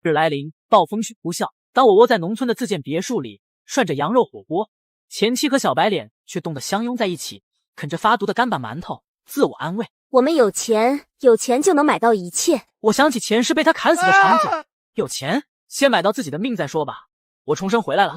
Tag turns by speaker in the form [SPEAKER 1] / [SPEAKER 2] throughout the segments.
[SPEAKER 1] 日来临，暴风雪呼啸。当我窝在农村的自建别墅里，涮着羊肉火锅，前妻和小白脸却冻得相拥在一起，啃着发毒的干巴馒头，自我安慰：
[SPEAKER 2] 我们有钱，有钱就能买到一切。
[SPEAKER 1] 我想起前世被他砍死的场景，有钱先买到自己的命再说吧。我重生回来了，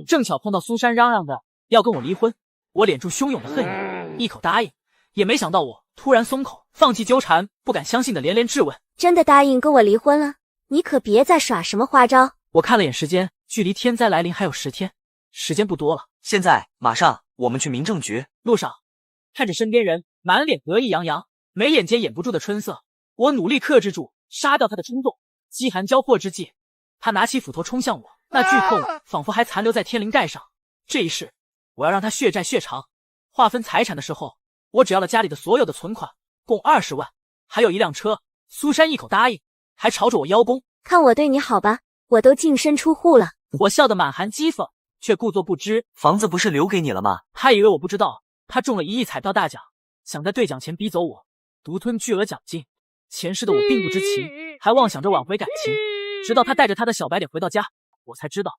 [SPEAKER 1] 正巧碰到苏珊嚷嚷的要跟我离婚，我敛住汹涌的恨意，一口答应。也没想到我突然松口，放弃纠缠，不敢相信的连连质问：
[SPEAKER 2] 真的答应跟我离婚了？你可别再耍什么花招。
[SPEAKER 1] 我看了眼时间，距离天灾来临还有10天，时间不多了。
[SPEAKER 3] 现在马上我们去民政局。
[SPEAKER 1] 路上看着身边人满脸得意洋洋，眉眼间掩不住的春色，我努力克制住杀掉他的冲动。饥寒交迫之际，他拿起斧头冲向我，那剧痛仿佛还残留在天灵盖上。这一世我要让他血债血偿。划分财产的时候，我只要了家里的所有的存款，共20万，还有1辆车。苏珊一口答应，还朝着我邀功。
[SPEAKER 2] 看我对你好吧，我都净身出户了。
[SPEAKER 1] 我笑得满含讥讽，却故作不知。
[SPEAKER 3] 房子不是留给你了吗？
[SPEAKER 1] 他以为我不知道，他中了1亿彩票大奖，想在兑奖前逼走我，独吞巨额奖金。前世的我并不知情，还妄想着挽回感情。直到他带着他的小白脸回到家，我才知道，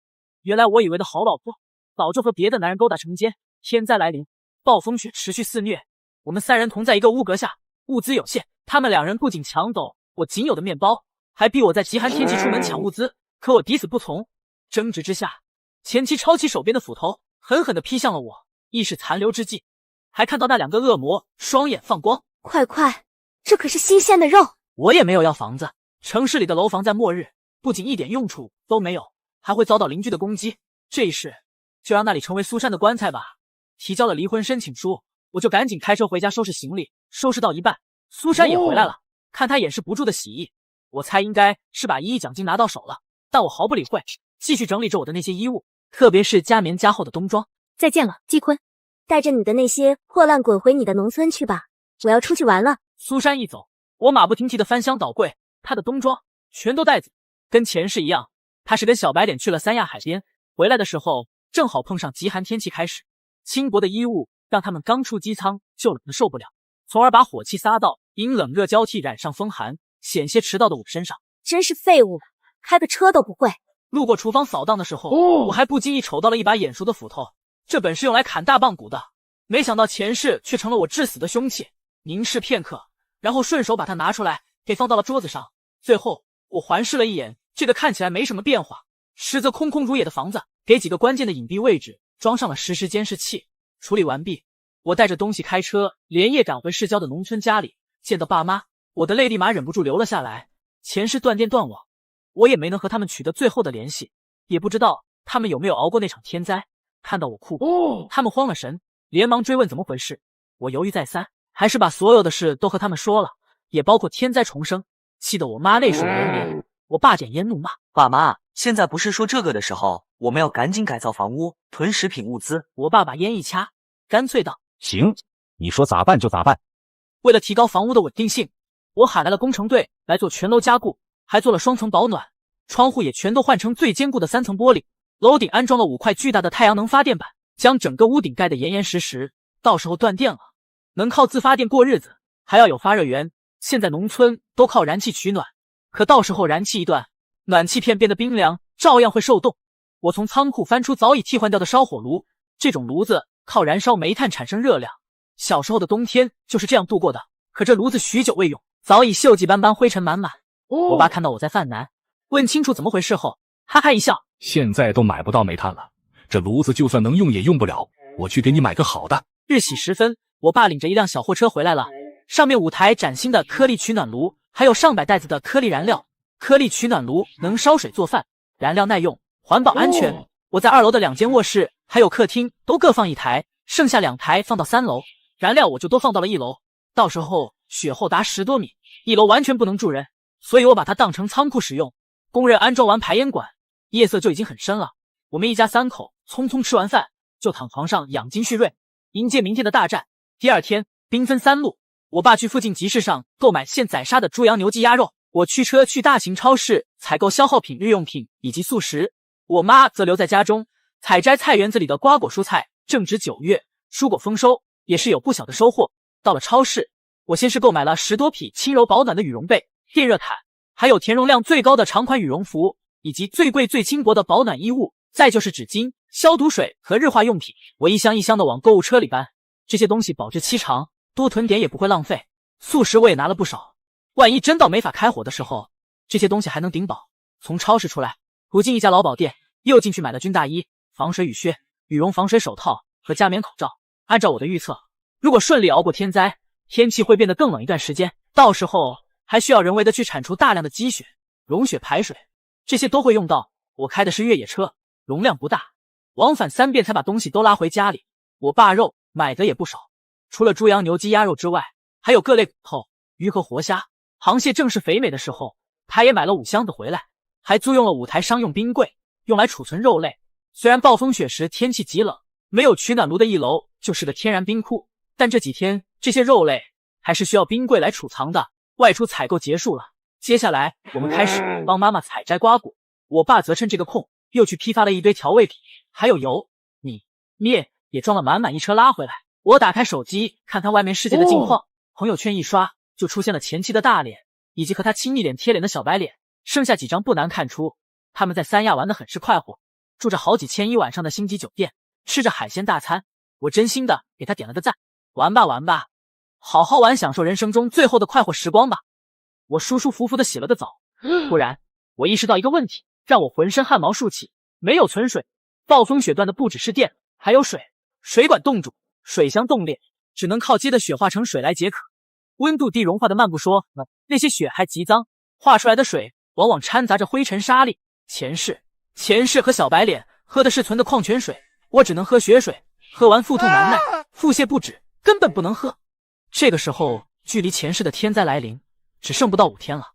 [SPEAKER 1] 原来我以为的好老婆早就和别的男人勾搭成奸。天灾来临，暴风雪持续肆虐，我们3人同在一个屋阁下，物资有限，他们2人不仅抢走我仅有的面包，还逼我在极寒天气出门抢物资。可我抵死不从，争执之下，前妻抄起手边的斧头，狠狠地劈向了我。意识残留之际，还看到那2个恶魔双眼放光。
[SPEAKER 2] 快，这可是新鲜的肉。
[SPEAKER 1] 我也没有要房子，城市里的楼房在末日不仅一点用处都没有，还会遭到邻居的攻击。这一世就让那里成为苏珊的棺材吧。提交了离婚申请书，我就赶紧开车回家收拾行李。收拾到一半，苏珊也回来了，看她掩饰不住的喜意，我猜应该是把1亿奖金拿到手了。但我毫不理会，继续整理着我的那些衣物，特别是加棉加厚的冬装。
[SPEAKER 2] 再见了，季坤，带着你的那些破烂滚回你的农村去吧，我要出去玩了。
[SPEAKER 1] 苏珊一走，我马不停蹄的翻箱倒柜，她的冬装全都带走，跟前世一样。她是跟小白脸去了三亚海边，回来的时候正好碰上极寒天气开始，轻薄的衣物让他们刚出机舱就冷得受不了，从而把火气撒到因冷热交替染上风寒，险些迟到的我身上。
[SPEAKER 2] 真是废物，开个车都不会。
[SPEAKER 1] 路过厨房扫荡的时候，我还不经意瞅到了一把眼熟的斧头，这本是用来砍大棒骨的，没想到前世却成了我致死的凶器。凝视片刻，然后顺手把它拿出来给放到了桌子上。最后我环视了一眼这个看起来没什么变化，实则空空如也的房子，给几个关键的隐蔽位置装上了实时监视器。处理完毕，我带着东西开车连夜赶回市郊的农村家里。见到爸妈，我的泪立马忍不住流了下来。前世断电断网，我也没能和他们取得最后的联系，也不知道他们有没有熬过那场天灾。看到我哭，他们慌了神，连忙追问怎么回事。我犹豫再三，还是把所有的事都和他们说了，也包括天灾重生，气得我妈泪水连连。我爸点烟怒骂：
[SPEAKER 3] 爸妈，现在不是说这个的时候，我们要赶紧改造房屋，囤食品物资。
[SPEAKER 1] 我爸把烟一掐，干脆道：
[SPEAKER 4] 行，你说咋办就咋办。
[SPEAKER 1] 为了提高房屋的稳定性，我喊来了工程队来做全楼加固，还做了双层保暖，窗户也全都换成最坚固的3层玻璃。楼顶安装了5块巨大的太阳能发电板，将整个屋顶盖得严严实实，到时候断电了能靠自发电过日子，还要有发热源。现在农村都靠燃气取暖，可到时候燃气一断，暖气片变得冰凉，照样会受冻。我从仓库翻出早已替换掉的烧火炉，这种炉子靠燃烧煤炭产生热量，小时候的冬天就是这样度过的。可这炉子许久未用，早已锈迹斑斑，灰尘满满。我爸看到我在犯难，问清楚怎么回事后，哈哈一笑：
[SPEAKER 4] 现在都买不到煤炭了，这炉子就算能用也用不了，我去给你买个好的。
[SPEAKER 1] 日喜时分，我爸领着一辆小货车回来了，上面5台崭新的颗粒取暖炉，还有上百袋子的颗粒燃料。颗粒取暖炉能烧水做饭，燃料耐用，环保安全。我在2楼的2间卧室还有客厅都各放1台，剩下2台放到3楼，燃料我就都放到了1楼。到时候雪厚达10多米，1楼完全不能住人，所以我把它当成仓库使用。工人安装完排烟管，夜色就已经很深了。我们一家3口匆匆吃完饭，就躺床上养精蓄锐，迎接明天的大战。第2天，兵分3路，我爸去附近集市上购买现宰杀的猪羊牛鸡鸭肉，我驱车去大型超市采购消耗品、日用品以及速食，我妈则留在家中采摘菜园子里的瓜果蔬菜。正值9月，蔬果丰收，也是有不小的收获。到了超市，我先是购买了10多匹轻柔保暖的羽绒被、电热毯，还有填容量最高的长款羽绒服，以及最贵最轻薄的保暖衣物，再就是纸巾、消毒水和日化用品。我一箱一箱的往购物车里搬，这些东西保质期长，多囤点也不会浪费。速食我也拿了不少，万一真到没法开火的时候，这些东西还能顶饱。从超市出来，途经一家劳保店，又进去买了军大衣、防水雨靴、羽绒防水手套和加棉口罩。按照我的预测，如果顺利熬过天灾，天气会变得更冷一段时间，到时候还需要人为的去铲除大量的积雪、融雪排水，这些都会用到。我开的是越野车，容量不大，往返3遍才把东西都拉回家里。我爸肉买的也不少，除了猪羊牛鸡鸭肉之外，还有各类骨头、鱼和活虾、螃蟹。正是肥美的时候，他也买了5箱子回来，还租用了5台商用冰柜，用来储存肉类。虽然暴风雪时天气极冷，没有取暖炉的1楼就是个天然冰库，但这几天这些肉类还是需要冰柜来储藏的。外出采购结束了，接下来我们开始帮妈妈采摘瓜果，我爸则趁这个空又去批发了一堆调味品，还有油、米、面也装了满满一车拉回来。我打开手机看看外面世界的近况，朋友圈一刷就出现了前妻的大脸，以及和他亲昵脸贴脸的小白脸。剩下几张不难看出，他们在三亚玩得很是快活，住着好几千一晚上的星级酒店，吃着海鲜大餐。我真心的给他点了个赞，玩吧玩吧，好好玩，享受人生中最后的快活时光吧。我舒舒服服的洗了个澡，突然我意识到一个问题，让我浑身汗毛竖起。没有存水，暴风雪断的不只是电，还有水。水管冻住，水箱冻裂，只能靠接的雪化成水来解渴。温度低融化的慢不说，那些雪还极脏，化出来的水往往掺杂着灰尘沙粒。前世和小白脸喝的是存的矿泉水，我只能喝雪水，喝完腹痛难耐，腹泻不止，根本不能喝。这个时候距离前世的天灾来临只剩不到5天了。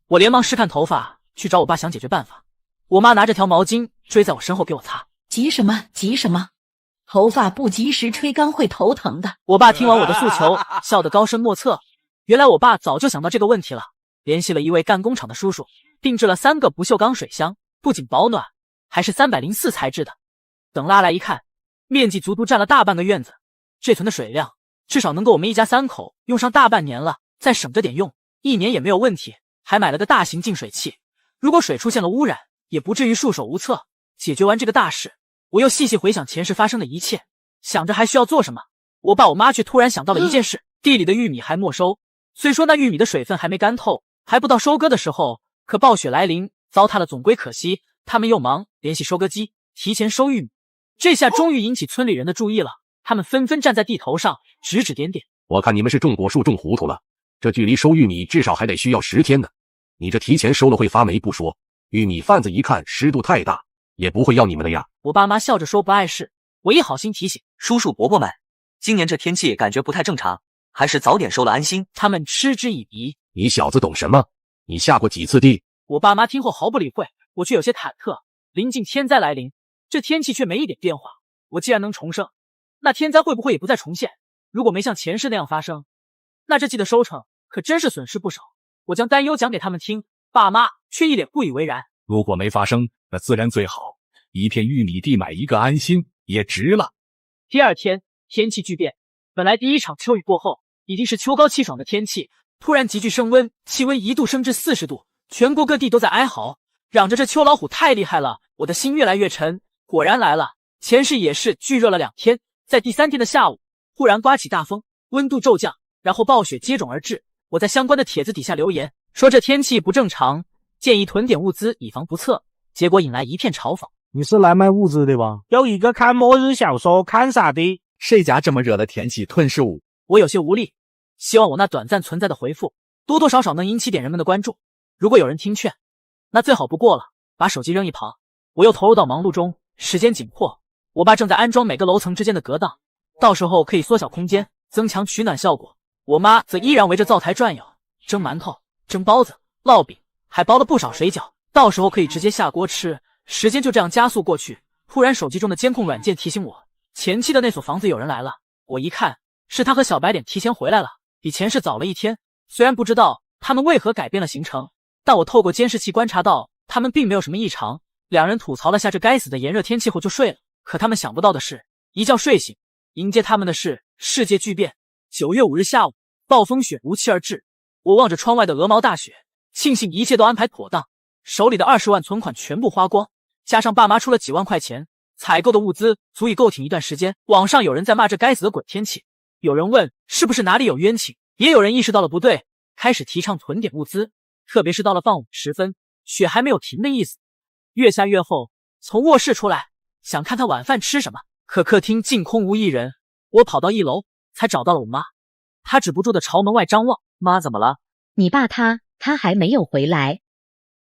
[SPEAKER 1] 我连忙试看头发，去找我爸想解决办法。我妈拿着条毛巾追在我身后给我擦。
[SPEAKER 5] 急什么急什么，头发不及时吹干会头疼的。
[SPEAKER 1] 我爸听完我的诉求，笑得高深莫测。原来我爸早就想到这个问题了，联系了一位干工厂的叔叔，定制了3个不锈钢水箱，不仅保暖，还是304材质的。等拉来一看，面积足足占了大半个院子，这存的水量至少能够我们一家3口用上大半年了，再省着点用，1年也没有问题。还买了个大型净水器，如果水出现了污染，也不至于束手无策。解决完这个大事，我又细细回想前世发生的一切，想着还需要做什么。我爸我妈却突然想到了一件事，地里的玉米还没收。虽说那玉米的水分还没干透，还不到收割的时候，可暴雪来临，糟蹋了总归可惜。他们又忙联系收割机，提前收玉米。这下终于引起村里人的注意了，他们纷纷站在地头上指指点点。
[SPEAKER 4] 我看你们是种果树种糊涂了，这距离收玉米至少还得需要10天呢。你这提前收了会发霉不说，玉米贩子一看湿度太大，也不会要你们的呀。
[SPEAKER 1] 我爸妈笑着说不碍事，我一好心提醒，
[SPEAKER 3] 叔叔伯伯们，今年这天气感觉不太正常，还是早点收了安心。
[SPEAKER 1] 他们嗤之以鼻。
[SPEAKER 4] 你小子懂什么？你下过几次地？
[SPEAKER 1] 我爸妈听后毫不理会，我却有些忐忑。临近天灾来临，这天气却没一点变化，我既然能重生，那天灾会不会也不再重现？如果没像前世那样发生，那这季的收成可真是损失不少。我将担忧讲给他们听，爸妈却一脸不以为然。
[SPEAKER 4] 如果没发生，那自然最好，一片玉米地买一个安心也值了。
[SPEAKER 1] 第二天天气巨变，本来第一场秋雨过后已经是秋高气爽的天气，突然急剧升温，气温一度升至40度，全国各地都在哀嚎，嚷着这秋老虎太厉害了。我的心越来越沉，果然来了。前世也是巨热了2天，在第3天的下午，忽然刮起大风，温度骤降，然后暴雪接踵而至。我在相关的帖子底下留言说这天气不正常，建议囤点物资以防不测，结果引来一片嘲讽。
[SPEAKER 6] 你是来卖物资的吧？有一个看末日小说看啥的？
[SPEAKER 7] 谁家这么热的天气囤食物？
[SPEAKER 1] 我有些无力，希望我那短暂存在的回复多多少少能引起点人们的关注。如果有人听劝，那最好不过了。把手机扔一旁，我又投入到忙碌中。时间紧迫，我爸正在安装每个楼层之间的隔档，到时候可以缩小空间，增强取暖效果。我妈则依然围着灶台转悠，蒸馒头、蒸包子、烙饼，还包了不少水饺，到时候可以直接下锅吃。时间就这样加速过去，突然手机中的监控软件提醒我，前期的那所房子有人来了。我一看，是他和小白脸提前回来了，比前世早了1天。虽然不知道他们为何改变了行程，但我透过监视器观察到他们并没有什么异常。2人吐槽了下这该死的炎热天气后就睡了。可他们想不到的是，一觉睡醒，迎接他们的是世界巨变。9月5日下午，暴风雪如期而至。我望着窗外的鹅毛大雪，庆幸一切都安排妥当，手里的20万存款全部花光，加上爸妈出了几万块钱，采购的物资足以够挺一段时间。网上有人在骂这该死的鬼天气，有人问是不是哪里有冤情，也有人意识到了不对，开始提倡囤点物资，特别是到了傍晚时分，雪还没有停的意思。越下越后，从卧室出来，想看看晚饭吃什么，可客厅竟空无一人。我跑到1楼，才找到了我妈，她止不住的朝门外张望。妈怎么了？
[SPEAKER 8] 你爸他还没有回来。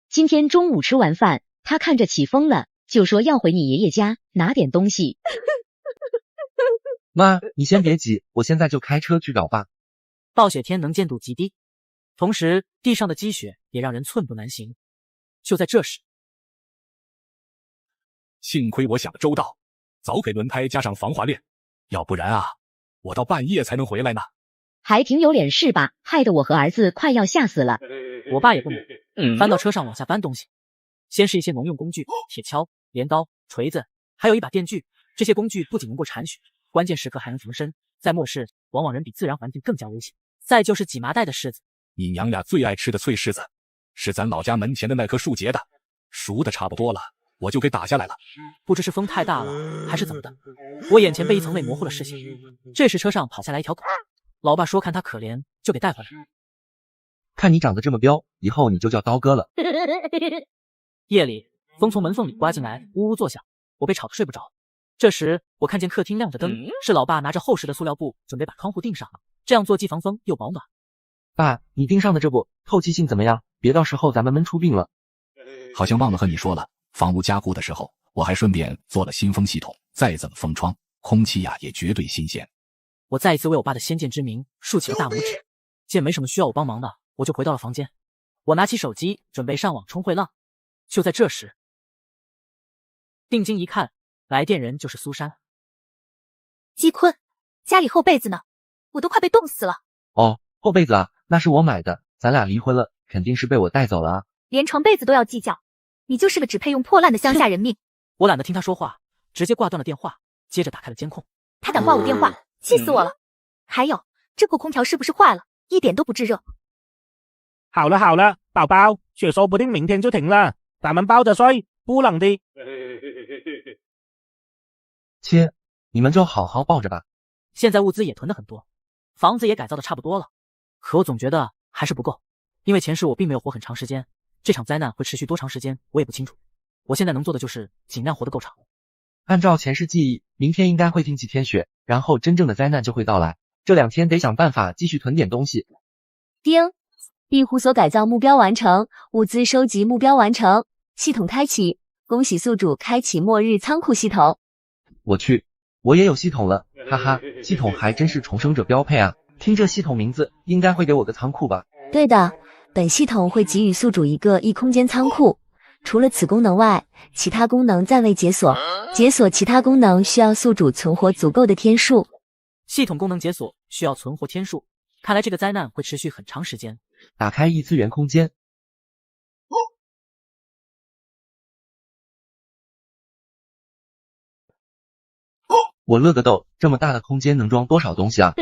[SPEAKER 8] 今天中午吃完饭，他看着起风了，就说要回你爷爷家拿点东西。
[SPEAKER 9] 妈，你先别急，我现在就开车去找爸。
[SPEAKER 1] 暴雪天能见度极低，同时地上的积雪也让人寸步难行。就在这时，
[SPEAKER 4] 幸亏我想得周到，早给轮胎加上防滑链，要不然啊，我到半夜才能回来呢。
[SPEAKER 8] 还挺有脸是吧？害得我和儿子快要吓死了。
[SPEAKER 1] 我爸也不猛，翻到车上往下搬东西。先是一些农用工具，铁锹、镰刀、锤子，还有一把电锯。这些工具不仅能够铲雪，关键时刻还能防身，在末世往往人比自然环境更加危险。再就是几麻袋的柿子，
[SPEAKER 4] 你娘俩最爱吃的脆柿子，是咱老家门前的那棵树结的，熟的差不多了，我就给打下来了。
[SPEAKER 1] 不知是风太大了还是怎么的，我眼前被一层泪模糊了视线。这时车上跑下来一条狗，老爸说看他可怜，就给带回来。
[SPEAKER 9] 看你长得这么彪，以后你就叫刀哥了。
[SPEAKER 1] 夜里，风从门缝里刮进来，呜呜作响，我被吵得睡不着。这时，我看见客厅亮着灯，是老爸拿着厚实的塑料布，准备把窗户钉上，这样做既防风又保暖。
[SPEAKER 9] 爸，你钉上的这布透气性怎么样？别到时候咱们闷出病了。
[SPEAKER 4] 好像忘了和你说了，房屋加固的时候，我还顺便做了新风系统，再怎么封窗，空气呀也绝对新鲜。
[SPEAKER 1] 我再一次为我爸的先见之明竖起了大拇指。见没什么需要我帮忙的，我就回到了房间。我拿起手机准备上网冲会浪。就在这时，定睛一看，来电人就是苏珊。
[SPEAKER 2] 季坤，家里厚被子呢，我都快被冻死了。
[SPEAKER 9] 哦，厚被子啊，那是我买的，咱俩离婚了，肯定是被我带走了啊。
[SPEAKER 2] 连床被子都要计较，你就是个只配用破烂的乡下人命。
[SPEAKER 1] 我懒得听他说话，直接挂断了电话，接着打开了监控。
[SPEAKER 2] 他敢挂我电话，气死我了！还有，这破空调是不是坏了？一点都不制热。
[SPEAKER 6] 好了好了，宝宝，雪说不定明天就停了，咱们抱着睡，不冷的。
[SPEAKER 9] 切，你们就好好抱着吧。
[SPEAKER 1] 现在物资也囤得很多，房子也改造的差不多了，可我总觉得还是不够，因为前世我并没有活很长时间，这场灾难会持续多长时间我也不清楚。我现在能做的就是尽量活得够长。
[SPEAKER 9] 按照前世记忆，明天应该会停几天雪，然后真正的灾难就会到来。这2天得想办法继续囤点东西。
[SPEAKER 2] 丁，庇护所改造目标完成，物资收集目标完成，系统开启。恭喜宿主开启末日仓库系统。
[SPEAKER 9] 我去，我也有系统了，哈哈，系统还真是重生者标配啊！听这系统名字，应该会给我个仓库吧？
[SPEAKER 2] 对的，本系统会给予宿主一个异空间仓库。除了此功能外，其他功能暂未解锁。解锁其他功能需要宿主存活足够的天数。
[SPEAKER 1] 系统功能解锁需要存活天数，看来这个灾难会持续很长时间。
[SPEAKER 9] 打开异次元空间。我勒个豆，这么大的空间能装多少东西啊？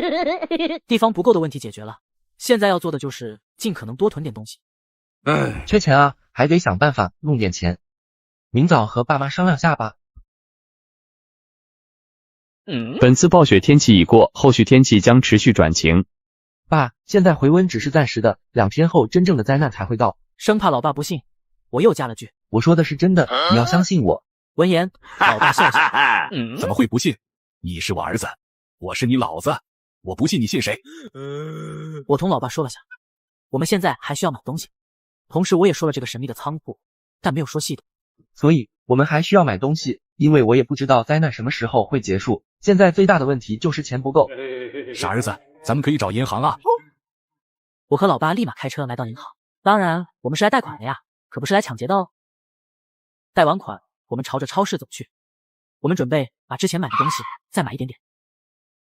[SPEAKER 1] 地方不够的问题解决了，现在要做的就是尽可能多囤点东西。
[SPEAKER 9] 缺钱啊，还得想办法弄点钱。明早和爸妈商量下吧。
[SPEAKER 10] 本次暴雪天气已过，后续天气将持续转晴。
[SPEAKER 9] 爸，现在回温只是暂时的，2天后真正的灾难才会到。
[SPEAKER 1] 生怕老爸不信，我又加了句：
[SPEAKER 9] 我说的是真的，你要相信我。
[SPEAKER 1] 闻言，老爸笑笑：
[SPEAKER 4] 怎么会不信？你是我儿子，我是你老子，我不信你信谁？
[SPEAKER 1] 我同老爸说了下，我们现在还需要买东西，同时我也说了这个神秘的仓库，但没有说系统。
[SPEAKER 9] 所以我们还需要买东西，因为我也不知道灾难什么时候会结束。现在最大的问题就是钱不够。
[SPEAKER 4] 傻儿子，咱们可以找银行啊。
[SPEAKER 1] 我和老爸立马开车来到银行，当然我们是来贷款的呀，可不是来抢劫的哦。贷完款，我们朝着超市走去。我们准备把之前买的东西再买一点点。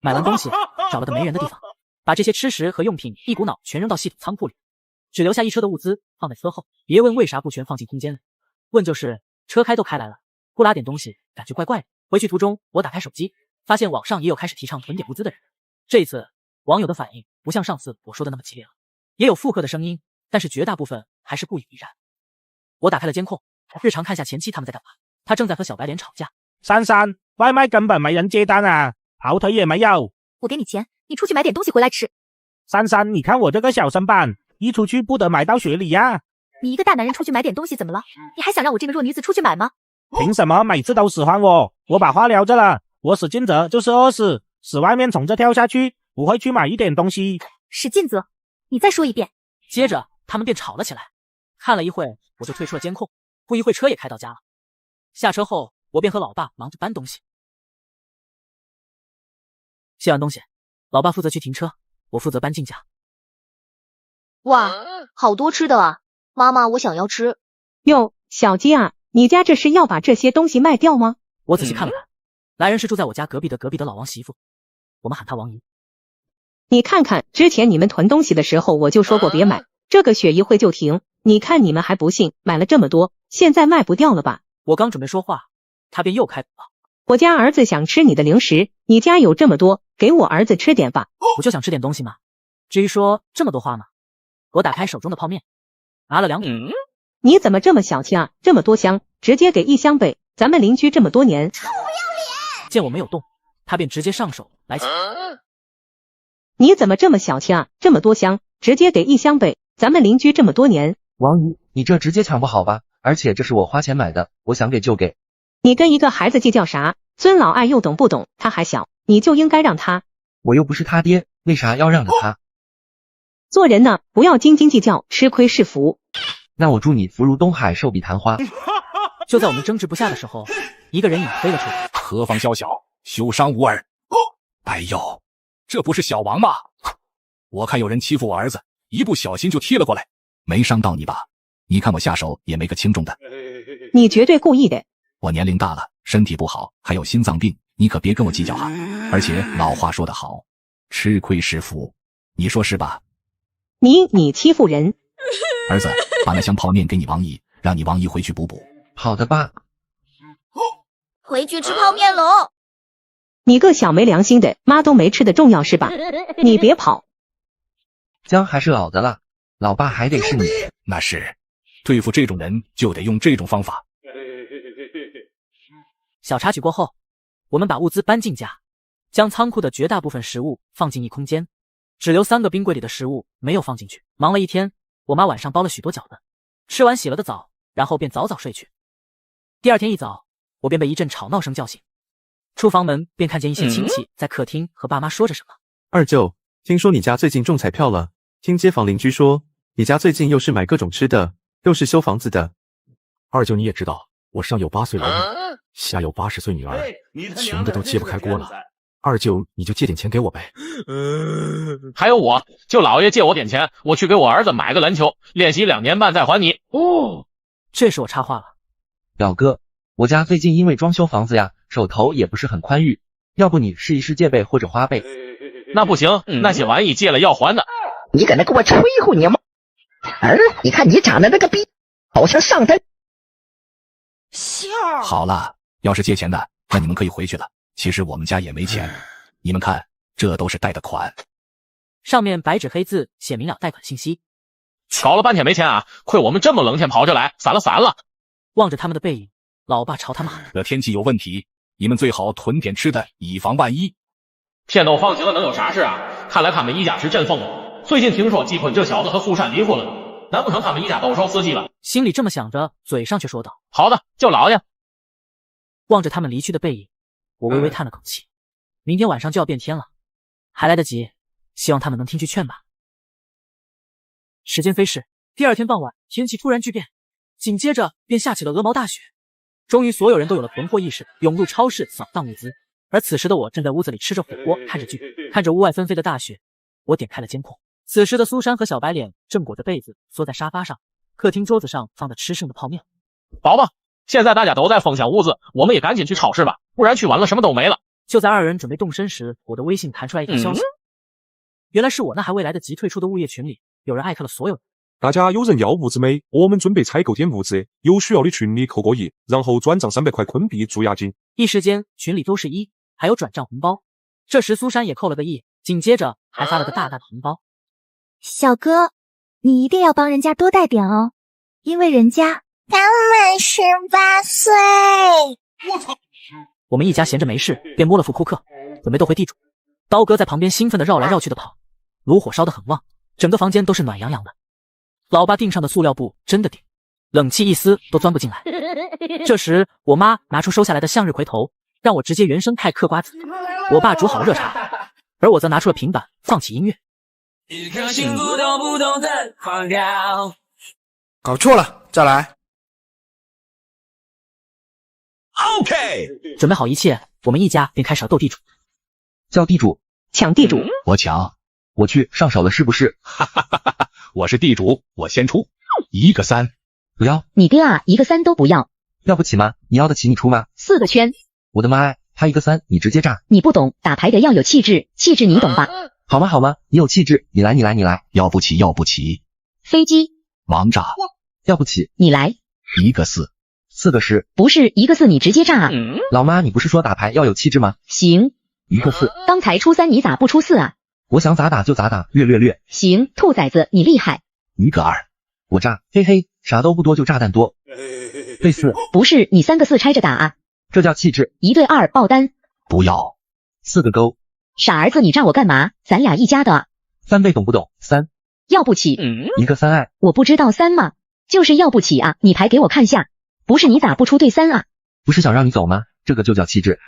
[SPEAKER 1] 买完东西，找了个没人的地方，把这些吃食和用品一股脑全扔到系统仓库里，只留下一车的物资放在车后。别问为啥不全放进空间里，问就是车开都开来了，不拉点东西感觉怪怪的。回去途中，我打开手机，发现网上也有开始提倡囤点物资的人。这一次网友的反应不像上次我说的那么激烈了，也有附和的声音，但是绝大部分还是不以为然。我打开了监控，日常看下前妻他们在干嘛。他正在和小白脸吵架。
[SPEAKER 6] 珊珊，外卖根本没人接单啊，跑腿也没有。
[SPEAKER 11] 我给你钱，你出去买点东西回来吃。
[SPEAKER 6] 珊珊，你看我这个小身板，一出去不得买到雪里呀。
[SPEAKER 11] 你一个大男人出去买点东西怎么了？你还想让我这个弱女子出去买吗？
[SPEAKER 6] 凭什么每次都使唤我？我把话撩着了，我使劲则就是饿死，死外面从这跳下去，不会去买一点东西。
[SPEAKER 11] 使劲则，你再说一遍。
[SPEAKER 1] 接着他们便吵了起来。看了一会，我就退出了监控。不一会车也开到家了。下车后，我便和老爸忙着搬东西。卸完东西，老爸负责去停车，我负责搬进家。
[SPEAKER 2] 哇，好多吃的啊！妈妈，我想要吃。
[SPEAKER 12] 哟，小鸡啊，你家这是要把这些东西卖掉吗？
[SPEAKER 1] 我仔细看了看，来人是住在我家隔壁的老王媳妇，我们喊她王姨。
[SPEAKER 12] 你看看，之前你们囤东西的时候我就说过别买，这个雪一会就停。你看你们还不信，买了这么多，现在卖不掉了吧？
[SPEAKER 1] 我刚准备说话，他便又开口了。
[SPEAKER 12] 我家儿子想吃你的零食，你家有这么多，给我儿子吃点吧。
[SPEAKER 1] 我就想吃点东西嘛，至于说这么多话吗？我打开手中的泡面，拿了2桶。
[SPEAKER 12] 你怎么这么小气啊？这么多箱，直接给1箱呗。咱们邻居这么多年。
[SPEAKER 1] 臭不要脸！见我没有动，他便直接上手来抢。
[SPEAKER 12] 你怎么这么小气啊？这么多箱，直接给1箱呗。咱们邻居这么多年。
[SPEAKER 9] 王姨，你这直接抢不好吧？而且这是我花钱买的，我想给就给。
[SPEAKER 12] 你跟一个孩子计较啥？尊老爱幼懂不懂？他还小，你就应该让他。
[SPEAKER 9] 我又不是他爹，为啥要让着他？
[SPEAKER 12] 做人呢，不要斤斤计较，吃亏是福。
[SPEAKER 9] 那我祝你福如东海，寿比昙花。
[SPEAKER 1] 就在我们争执不下的时候，一个人影飞了出来。
[SPEAKER 4] 何方宵小，休伤无耳。哎呦，这不是小王吗？我看有人欺负我儿子，一不小心就踢了过来，没伤到你吧？你看我下手也没个轻重的。
[SPEAKER 12] 你绝对故意的。
[SPEAKER 4] 我年龄大了，身体不好，还有心脏病，你可别跟我计较哈。而且老话说得好，吃亏是福，你说是吧？
[SPEAKER 12] 你欺负人。
[SPEAKER 4] 儿子，把那箱泡面给你王姨，让你王姨回去补补。
[SPEAKER 9] 好的爸。
[SPEAKER 11] 回去吃泡面喽。
[SPEAKER 12] 你个小没良心的，妈都没吃的重要是吧？你别跑。
[SPEAKER 9] 姜还是老的辣，老爸还得是你。
[SPEAKER 4] 那是，对付这种人就得用这种方法。
[SPEAKER 1] 小插曲过后，我们把物资搬进家，将仓库的绝大部分食物放进一空间，只留3个冰柜里的食物没有放进去。忙了一天，我妈晚上包了许多饺子，吃完洗了个澡，然后便早早睡去。第二天一早，我便被一阵吵闹声叫醒，出房门便看见一些亲戚在客厅和爸妈说着什么。
[SPEAKER 13] 二舅，听说你家最近中彩票了，听街坊邻居说，你家最近又是买各种吃的，又是修房子的。
[SPEAKER 4] 二舅你也知道，我上有8岁老女，下有80岁女儿，穷的都揭不开锅了。二舅你就借点钱给我呗。
[SPEAKER 14] 还有我，就老爷借我点钱，我去给我儿子买个篮球，练习2年半再还你。
[SPEAKER 1] 哦，这时我插话了。
[SPEAKER 9] 表哥，我家最近因为装修房子呀，手头也不是很宽裕，要不你试一试借呗或者花呗。
[SPEAKER 14] 那不行，那些玩意借了要还的。
[SPEAKER 15] 你搁那给我吹呼你吗？儿，你看你长得那个逼，好像上单。
[SPEAKER 4] 好了，要是借钱的，那你们可以回去了。其实我们家也没钱，你们看，这都是贷的款。
[SPEAKER 1] 上面白纸黑字写明了贷款信息。
[SPEAKER 14] 搞了半天没钱啊，亏我们这么冷天跑着来，散了。
[SPEAKER 1] 望着他们的背影，老爸朝他骂：
[SPEAKER 4] 这天气有问题，你们最好囤点吃的，以防万一。
[SPEAKER 14] 天都放晴了，能有啥事啊？看来他们一家是真疯了。最近听说季坤这小子和苏珊离婚了，难不成他们一家都受刺激了？
[SPEAKER 1] 心里这么想着，嘴上却说道：
[SPEAKER 14] 好的，就老爷。
[SPEAKER 1] 望着他们离去的背影，我微微叹了口气。明天晚上就要变天了，还来得及，希望他们能听句劝吧。时间飞逝，第二天傍晚，天气突然巨变，紧接着便下起了鹅毛大雪。终于所有人都有了囤货意识，涌入超市扫荡物资。而此时的我正在屋子里吃着火锅，看着剧，看着屋外纷飞的大雪。我点开了监控，此时的苏珊和小白脸正裹着被子缩在沙发上，客厅桌子上放着吃剩的泡面。
[SPEAKER 14] 宝宝，现在大家都在分享物资，我们也赶紧去超市吧，不然去晚了什么都没了。
[SPEAKER 1] 就在二人准备动身时，我的微信弹出来一条消息，原来是我那还未来得及退出的物业群里，有人艾特了所有人。
[SPEAKER 16] 大家有人要物资没？我们准备采购点物资，有需要的群里扣个1，然后转账300块昆币驻押金。
[SPEAKER 1] 一时间群里都是1，还有转账红包。这时苏珊也扣了个1，紧接着还发了个大大的红包。
[SPEAKER 11] 小哥，你一定要帮人家多带点哦，因为人家刚满18岁。
[SPEAKER 1] 我操！我们一家闲着没事，便摸了副库克，准备斗回地主。刀哥在旁边兴奋地绕来绕去的跑，炉火烧得很旺，整个房间都是暖洋洋的。老爸腚上的塑料布真的顶，冷气一丝都钻不进来。这时，我妈拿出收下来的向日葵头，让我直接原生态嗑瓜子。我爸煮好了热茶，而我则拿出了平板，放起音乐。
[SPEAKER 17] 一颗心不动不动的狂跳。
[SPEAKER 18] 搞错了，再来。
[SPEAKER 1] OK， 准备好一切，我们一家便开始了斗地主。
[SPEAKER 9] 叫地主，
[SPEAKER 12] 抢地主，
[SPEAKER 4] 我抢，
[SPEAKER 9] 我去，上手了是不是？
[SPEAKER 4] 哈哈哈哈！我是地主，我先出，1个3，
[SPEAKER 9] 不要。
[SPEAKER 8] 你哥啊，1个3都不要，
[SPEAKER 9] 要不起吗？你要得起你出吗
[SPEAKER 8] ？4个圈。
[SPEAKER 9] 我的妈呀，他1个3，你直接炸。
[SPEAKER 8] 你不懂，打牌的要有气质，气质你懂吧？
[SPEAKER 9] 好吗好吗，你有气质，你来。
[SPEAKER 4] 要不起要不起。
[SPEAKER 8] 飞机。
[SPEAKER 4] 王炸。
[SPEAKER 9] 要不起。
[SPEAKER 8] 你来。
[SPEAKER 4] 1个4。
[SPEAKER 9] 4个10。
[SPEAKER 8] 不是1个4，你直接炸啊！
[SPEAKER 9] 老妈，你不是说打牌要有气质吗？
[SPEAKER 8] 行。
[SPEAKER 9] 1个4。
[SPEAKER 8] 刚才出3，你咋不出4啊？
[SPEAKER 9] 我想咋打就咋打，略。
[SPEAKER 8] 行，兔崽子，你厉害。
[SPEAKER 4] 1个2。
[SPEAKER 9] 我炸，嘿嘿，啥都不多就炸弹多。对4。
[SPEAKER 8] 不是，你3个4拆着打啊。
[SPEAKER 9] 这叫气质。
[SPEAKER 8] 1对2爆单。
[SPEAKER 4] 不要。
[SPEAKER 9] 4个勾。
[SPEAKER 8] 傻儿子，你炸我干嘛？咱俩一家的。
[SPEAKER 9] 3倍懂不懂？3。
[SPEAKER 8] 要不起。
[SPEAKER 9] 1个3爱。
[SPEAKER 8] 我不知道3吗？就是要不起啊！你牌给我看下。不是你咋不出对3啊？
[SPEAKER 9] 不是想让你走吗？这个就叫气质。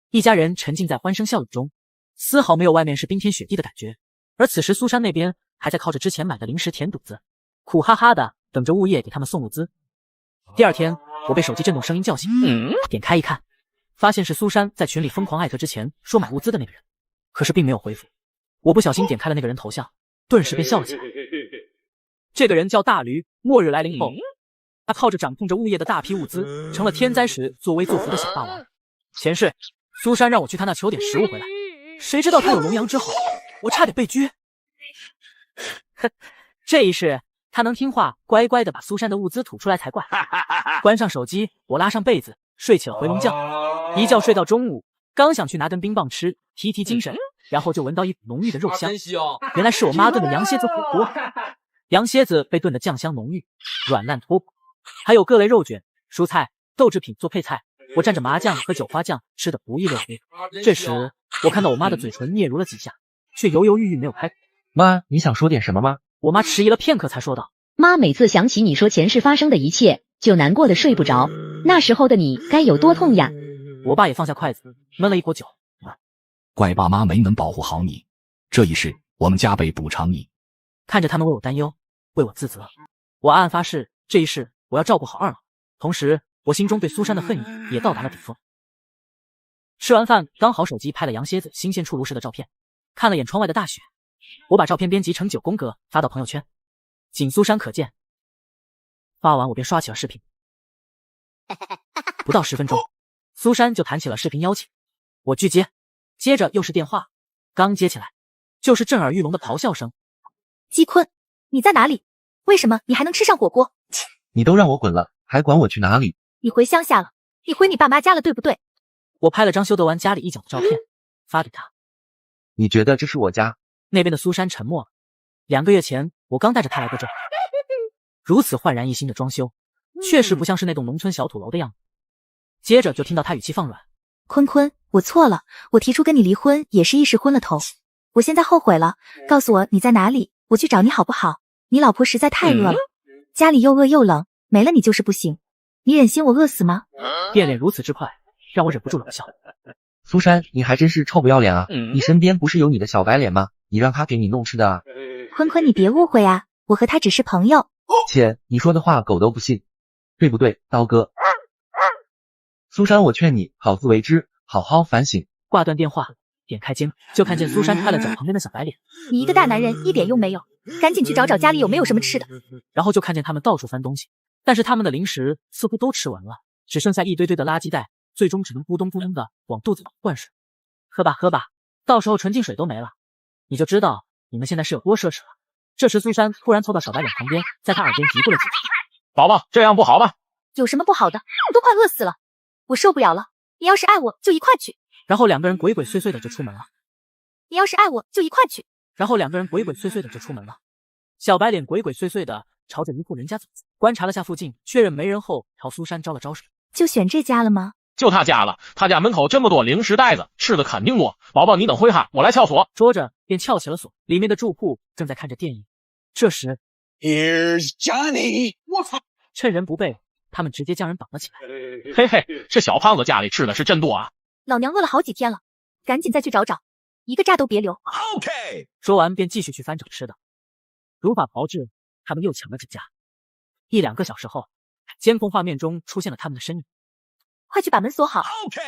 [SPEAKER 1] 一家人沉浸在欢声笑语中，丝毫没有外面是冰天雪地的感觉。而此时苏珊那边还在靠着之前买的零食填肚子，苦哈哈的等着物业给他们送物资。第二天，我被手机震动声音叫醒，点开一看，发现是苏珊在群里疯狂艾特之前说买物资的那个人，可是并没有回复。我不小心点开了那个人头像，顿时便笑了起来。这个人叫大驴，末日来临后，他靠着掌控着物业的大批物资，成了天灾时作威作福的小霸王。前世，苏珊让我去他那求点食物回来，谁知道他有龙阳之好，我差点被拘。这一世，他能听话，乖乖的把苏珊的物资吐出来才怪。关上手机，我拉上被子，睡起了回笼觉，一觉睡到中午，刚想去拿根冰棒吃，提精神，然后就闻到一股浓郁的肉香，原来是我妈炖的羊蝎子火锅。羊蝎子被炖的酱香浓郁，软烂脱骨，还有各类肉卷、蔬菜、豆制品做配菜。我蘸着麻酱和韭花酱吃得不亦乐乎。这时，我看到我妈的嘴唇嗫嚅了几下，却犹犹豫豫没有开口。
[SPEAKER 9] 妈，你想说点什么吗？
[SPEAKER 1] 我妈迟疑了片刻才说道：
[SPEAKER 8] 妈每次想起你说前世发生的一切，就难过的睡不着。那时候的你该有多痛呀！
[SPEAKER 1] 我爸也放下筷子，闷了一口酒。
[SPEAKER 4] 怪爸妈没能保护好你，这一世我们加倍补偿你。
[SPEAKER 1] 看着他们为我担忧，为我自责，我暗暗发誓，这一世我要照顾好二老。同时，我心中对苏珊的恨意也到达了顶峰。吃完饭，刚好手机拍了羊蝎子新鲜出炉时的照片，看了眼窗外的大雪，我把照片编辑成9宫格发到朋友圈，仅苏珊可见。发完我便刷起了视频，不到10分钟，苏珊就弹起了视频邀请，我拒接，接着又是电话，刚接起来，就是震耳欲聋的咆哮声。
[SPEAKER 11] 季坤，你在哪里？为什么你还能吃上火锅？
[SPEAKER 9] 你都让我滚了，还管我去哪里？
[SPEAKER 11] 你回乡下了，你回你爸妈家了，对不对？
[SPEAKER 1] 我拍了张修德完家里一角的照片，发给他。
[SPEAKER 9] 你觉得这是我家？
[SPEAKER 1] 那边的苏珊沉默了。2个月前，我刚带着他来过这，如此焕然一新的装修，确实不像是那栋农村小土楼的样子。接着就听到他语气放软：
[SPEAKER 11] 坤坤，我错了，我提出跟你离婚也是一时昏了头，我现在后悔了，告诉我你在哪里，我去找你好不好？你老婆实在太饿了，家里又饿又冷，没了你就是不行，你忍心我饿死吗？
[SPEAKER 1] 变脸如此之快，让我忍不住冷笑。
[SPEAKER 9] 苏珊，你还真是臭不要脸啊！你身边不是有你的小白脸吗？你让他给你弄吃的啊？
[SPEAKER 11] 坤坤，你别误会啊，我和他只是朋友。
[SPEAKER 9] 切，你说的话狗都不信，对不对，刀哥？苏珊，我劝你好自为之，好好反省。
[SPEAKER 1] 挂断电话，点开监，就看见苏珊拍了脚旁边的小白脸。
[SPEAKER 11] 你一个大男人一点用没有，赶紧去找找家里有没有什么吃的。
[SPEAKER 1] 然后就看见他们到处翻东西，但是他们的零食似乎都吃完了，只剩下一堆堆的垃圾袋，最终只能咕咚咕咚的往肚子里灌水。喝吧喝吧，到时候纯净水都没了，你就知道你们现在是有多奢侈了。这时苏珊突然凑到小白脸旁边，在他耳边嘀咕了几句：
[SPEAKER 14] 宝宝，这样不好吧？
[SPEAKER 11] 有什么不好的？我都快饿死了，我受不了了，你要是爱我就一块去。
[SPEAKER 1] 然后2个人鬼鬼祟祟的就出门了。
[SPEAKER 11] 你要是爱我就一块去。
[SPEAKER 1] 然后2个人鬼鬼祟祟的就出门了。小白脸鬼鬼祟祟的朝着一户人家走，观察了下附近，确认没人后，朝苏珊招了招手。
[SPEAKER 11] 就选这家了吗？
[SPEAKER 14] 就他家了，他家门口这么多零食袋子，吃的肯定多。宝宝，你等会哈，我来撬锁。
[SPEAKER 1] 说着便撬起了锁，里面的住户正在看着电影。这时
[SPEAKER 17] ，Here's Johnny！
[SPEAKER 14] 我操！
[SPEAKER 1] 趁人不备，他们直接将人绑了起来。
[SPEAKER 14] 嘿嘿，这小胖子家里吃的是真多啊！
[SPEAKER 11] 老娘饿了好几天了，赶紧再去找找，一个渣都别留。
[SPEAKER 17] OK。
[SPEAKER 1] 说完便继续去翻找吃的。如法炮制，他们又抢了整家。1、2个小时后，监控画面中出现了他们的身影。
[SPEAKER 11] 快去把门锁好。
[SPEAKER 17] OK。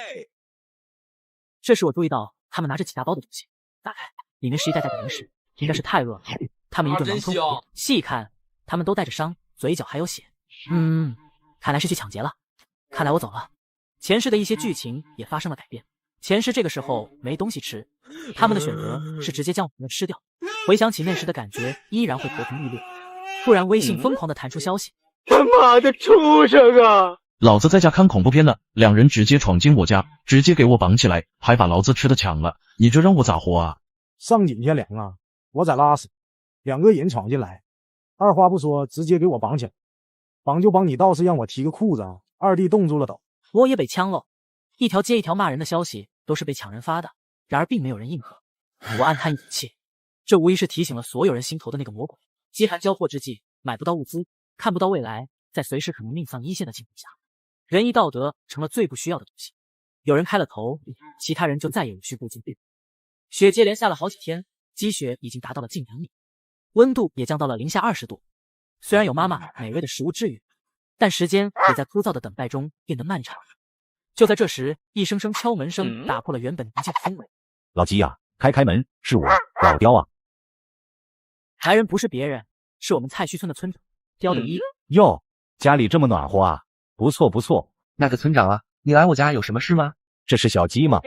[SPEAKER 1] 这时我注意到他们拿着几大包的东西，打开，里面是一袋袋的零食，应该是太饿了。他们一顿狼吞虎咽，细看他们都带着伤，嘴角还有血。看来是去抢劫了。看来我走了。前世的一些剧情也发生了改变。前世这个时候没东西吃，他们的选择是直接将我们吃掉。回想起那时的感觉，依然会头疼欲裂。突然微信疯狂的弹出消息：
[SPEAKER 17] 他妈的畜生啊！
[SPEAKER 19] 老子在家看恐怖片呢，2人直接闯进我家，直接给我绑起来，还把老子吃的抢了，你这让我咋活啊？
[SPEAKER 6] 上紧些凉啊！我在拉屎，2个人闯进来，二话不说直接给我绑起来，绑就绑，你倒是让我提个裤子啊！二弟冻住了都。
[SPEAKER 1] 我也被枪喽，一条接一条骂人的消息都是被抢人发的，然而并没有人应和。我暗叹一口气，这无疑是提醒了所有人心头的那个魔鬼。饥寒交迫之际，买不到物资，看不到未来，在随时可能命丧一线的境地下，仁义道德成了最不需要的东西。有人开了头，其他人就再也无需顾忌。雪接连下了好几天，积雪已经达到了近2米，温度也降到了零下20度。虽然有妈妈美味的食物治愈，但时间也在枯燥的等待中变得漫长。就在这时，一声声敲门声打破了原本宁静的氛围。
[SPEAKER 4] 老吉呀，开门，是我老刁啊！
[SPEAKER 1] 来人不是别人，是我们菜墟村的村长刁德一。
[SPEAKER 4] 哟，家里这么暖和啊，不错不错。
[SPEAKER 9] 那个村长啊，你来我家有什么事吗？
[SPEAKER 4] 这是小鸡吗？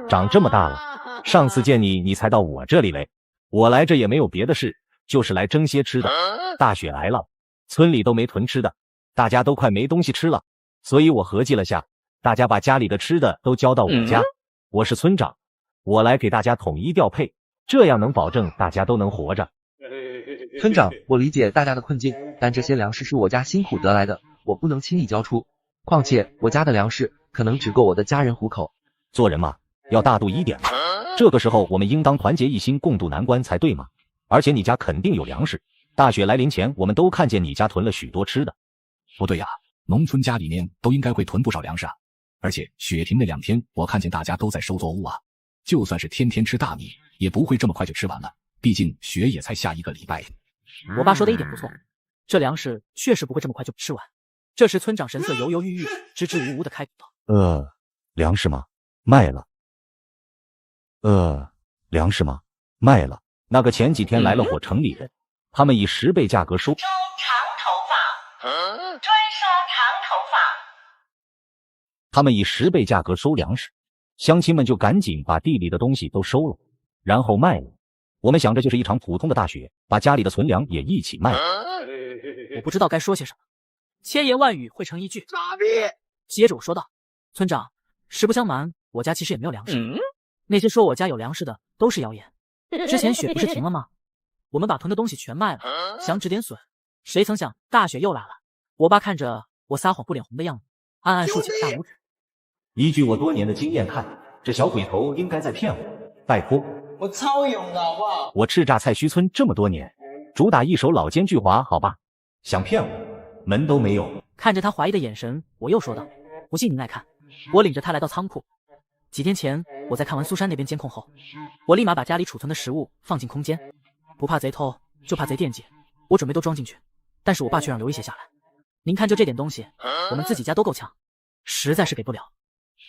[SPEAKER 4] 长这么大了，上次见你才到我这里来。我来这也没有别的事，就是来争些吃的。大雪来了，村里都没囤吃的，大家都快没东西吃了，所以我合计了下，大家把家里的吃的都交到我家。我是村长，我来给大家统一调配，这样能保证大家都能活着。
[SPEAKER 9] 村长，我理解大家的困境，但这些粮食是我家辛苦得来的，我不能轻易交出。况且我家的粮食可能只够我的家人糊口。
[SPEAKER 4] 做人嘛，要大度一点嘛。这个时候我们应当团结一心，共度难关才对嘛。而且你家肯定有粮食，大雪来临前，我们都看见你家囤了许多吃的。不对呀，农村家里面都应该会囤不少粮食啊。而且雪停那2天，我看见大家都在收作物啊。就算是天天吃大米，也不会这么快就吃完了。毕竟雪也才下1个礼拜。
[SPEAKER 1] 我爸说的一点不错，这粮食确实不会这么快就吃完。这时村长神色犹犹豫豫，支支吾吾的开口道：
[SPEAKER 4] 粮食吗？卖了。粮食吗？卖了。那个前几天来了伙城里人，他们以10倍价格收。
[SPEAKER 5] 长头发，专收长头发。
[SPEAKER 4] 他们以10倍价格收粮食，乡亲们就赶紧把地里的东西都收了，然后卖了。我们想着就是一场普通的大雪，把家里的存粮也一起卖了。
[SPEAKER 1] 我不知道该说些什么，千言万语汇成一句：
[SPEAKER 17] 傻逼！
[SPEAKER 1] 接着我说道：村长，实不相瞒，我家其实也没有粮食。那些说我家有粮食的都是谣言。之前雪不是停了吗？我们把囤的东西全卖了，想止点损，谁曾想大雪又来了。我爸看着我撒谎不脸红的样子，暗暗竖起了大拇指。
[SPEAKER 4] 依据我多年的经验看，这小鬼头应该在骗我。拜托，
[SPEAKER 17] 我超勇的好不好？
[SPEAKER 4] 我叱咤菜墟村这么多年，主打一手老奸巨猾，好吧？想骗我，门都没有。
[SPEAKER 1] 看着他怀疑的眼神，我又说道：不信您来看。我领着他来到仓库。几天前，我在看完苏珊那边监控后，我立马把家里储存的食物放进空间，不怕贼偷，就怕贼惦记。我准备都装进去，但是我爸却让留一些下来。您看，就这点东西，我们自己家都够呛，实在是给不了。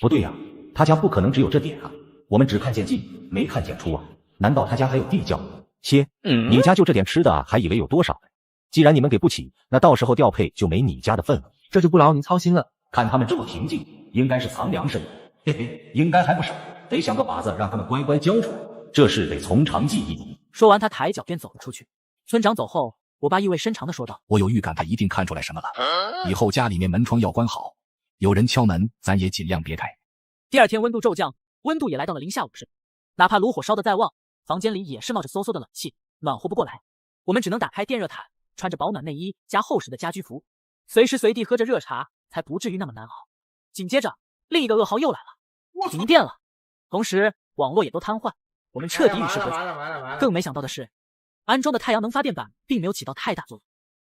[SPEAKER 4] 不对呀，他家不可能只有这点啊，我们只看见进，没看见出啊。难道他家还有地窖？切，你家就这点吃的，还以为有多少呢？既然你们给不起，那到时候调配就没你家的份了。
[SPEAKER 9] 这就不劳您操心了。
[SPEAKER 4] 看他们这么平静，应该是藏粮食的，嘿嘿，应该还不少，得想个法子让他们乖乖交出来，这事得从长计议。
[SPEAKER 1] 说完，他抬脚便走了出去。村长走后，我爸意味深长地说道：
[SPEAKER 4] 我有预感他一定看出来什么了，以后家里面门窗要关好，有人敲门咱也尽量别开。
[SPEAKER 1] 第2天温度骤降，温度也来到了零下50，哪怕炉火烧得再旺，房间里也是冒着嗖嗖的冷气，暖和不过来。我们只能打开电热毯，穿着保暖内衣加厚实的家居服，随时随地喝着热茶，才不至于那么难熬。紧接着，另一个噩耗又来了，停电了，同时网络也都瘫痪，我们彻底与世隔绝。更没想到的是，安装的太阳能发电板并没有起到太大作用，